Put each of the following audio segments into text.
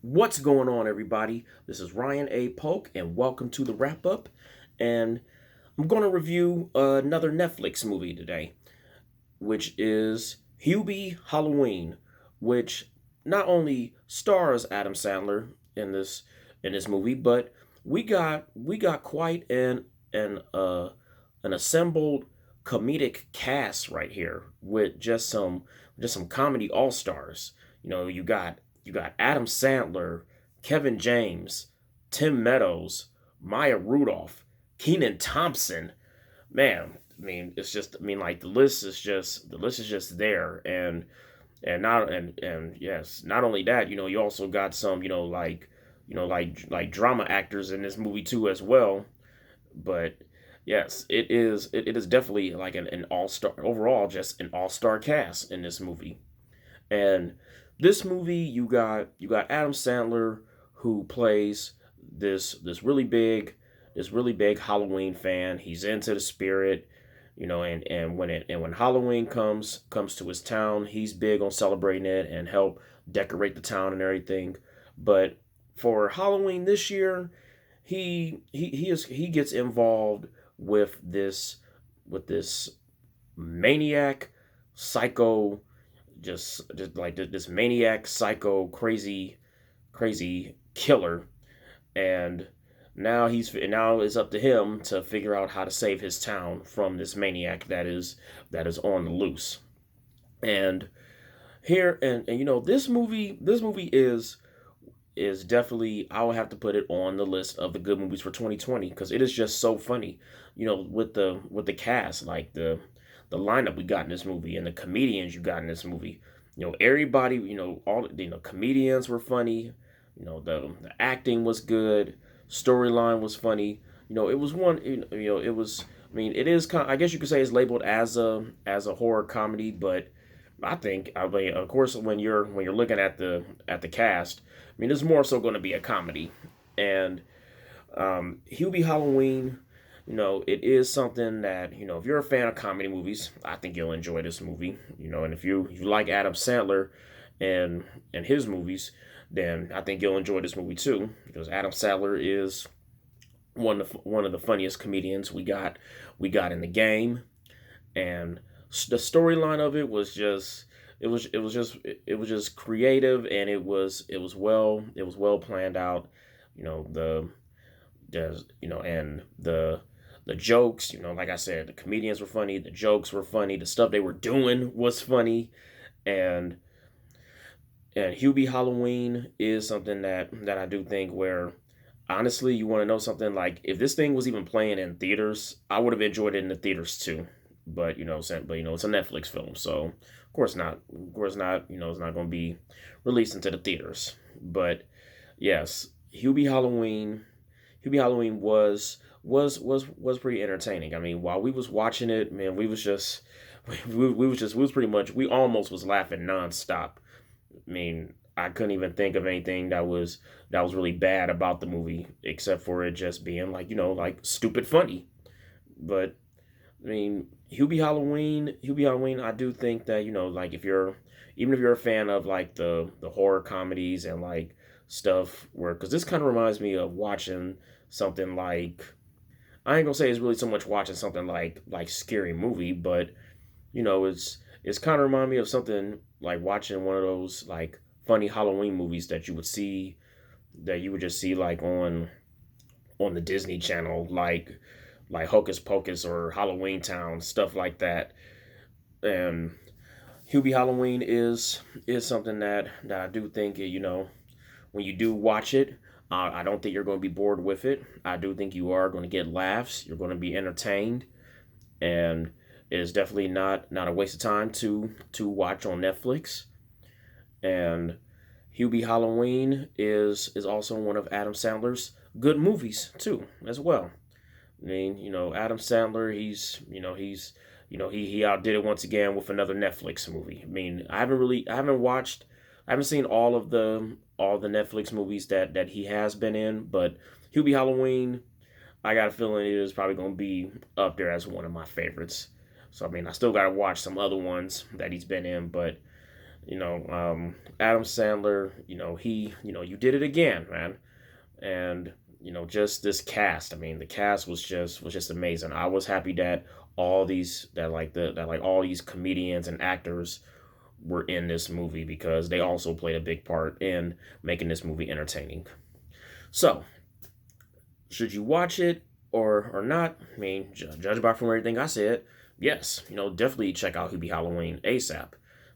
What's going on, everybody? This is Ryan A. Polk, and welcome to the wrap up. And I'm going to review another Netflix movie today, which is Hubie Halloween, which not only stars Adam Sandler in this movie, but we got quite an assembled comedic cast right here with just some comedy all stars. You got Adam Sandler, Kevin James, Tim Meadows, Maya Rudolph, Keenan Thompson. Man, I mean, it's just I mean like the list is just there, and yes, not only that, you also got some, like drama actors in this movie too as well. But yes, it is definitely like an all-star overall, just an all-star cast in this movie. And this movie, you got Adam Sandler, who plays this really big Halloween fan. He's into the spirit, and when Halloween comes to his town, he's big on celebrating it and help decorate the town and everything. But for Halloween this year, he gets involved with this maniac, psycho, just like this maniac, psycho, crazy killer. And now it's up to him to figure out how to save his town from this maniac that is on the loose. And here and this movie is definitely, I would have to put it on the list of the good movies for 2020 because it is just so funny. With the cast, like the lineup we got in this movie and the comedians you got in this movie. Everybody, all comedians were funny. The acting was good. Storyline was funny. It was one. It was. I mean, it is kind. I guess you could say it's labeled as a horror comedy, but I mean, of course, when you're looking at the cast, I mean, it's more so going to be a comedy. And Hubie Halloween, it is something that, if you're a fan of comedy movies, I think you'll enjoy this movie. And if you like Adam Sandler and his movies, then I think you'll enjoy this movie too, because Adam Sandler is one of the funniest comedians we got in the game. And the storyline of it was just it was just creative, and it was well planned out. You know the the you know and the jokes, like I said, the comedians were funny, the jokes were funny, the stuff they were doing was funny. And and Hubie Halloween is something that I do think, where honestly, you want to know something, like if this thing was even playing in theaters, I would have enjoyed it in the theaters too. But it's a Netflix film, so of course not. Of course not. It's not going to be released into the theaters. But yes, Hubie Halloween was pretty entertaining. I mean, while we was watching it, man, we was just we was pretty much, we almost was laughing nonstop. I mean, I couldn't even think of anything that was really bad about the movie, except for it just being like, like stupid funny. But I mean, Hubie Halloween, I do think that, like even if you're a fan of like the horror comedies and like stuff, where, because this kind of reminds me of watching something like, I ain't gonna say it's really so much watching something like Scary Movie, but it's kind of remind me of something like watching one of those like funny Halloween movies that you would just see like on the Disney Channel, like Hocus Pocus or Halloween Town, stuff like that. And Hubie Halloween is something that I do think, when you do watch it, I don't think you're going to be bored with it. I do think you are going to get laughs. You're going to be entertained, and it is definitely not a waste of time to watch on Netflix. And Hubie Halloween is also one of Adam Sandler's good movies too, as well. I mean, Adam Sandler, he outdid it once again with another Netflix movie. I mean, I haven't seen all the Netflix movies that he has been in, but Hubie Halloween, I got a feeling it is probably going to be up there as one of my favorites. So I mean, I still got to watch some other ones that he's been in, but Adam Sandler, you did it again, man. And just this cast. I mean, the cast was just amazing. I was happy that all these comedians and actors were in this movie because they also played a big part in making this movie entertaining. So, should you watch it or not? I mean, judge by from everything I said, yes, definitely check out Hubie Halloween ASAP.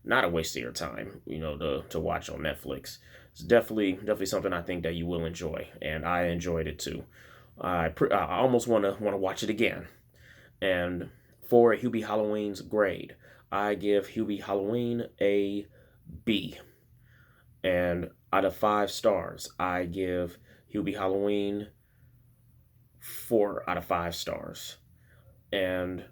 Not a waste of your time, to watch on Netflix. It's definitely something I think that you will enjoy, and I enjoyed it too. I almost wanna watch it again. And for Hubie Halloween's grade, I give Hubie Halloween a B. And out of 5 stars, I give Hubie Halloween 4 out of 5 stars. And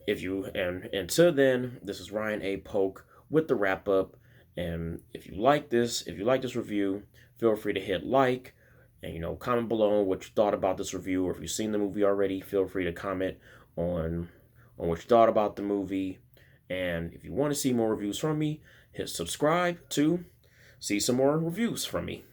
until then, this is Ryan A. Polk with the wrap up. And if you like this review, feel free to hit like and comment below what you thought about this review, or if you've seen the movie already, feel free to comment on what you thought about the movie. And if you want to see more reviews from me, hit subscribe to see some more reviews from me.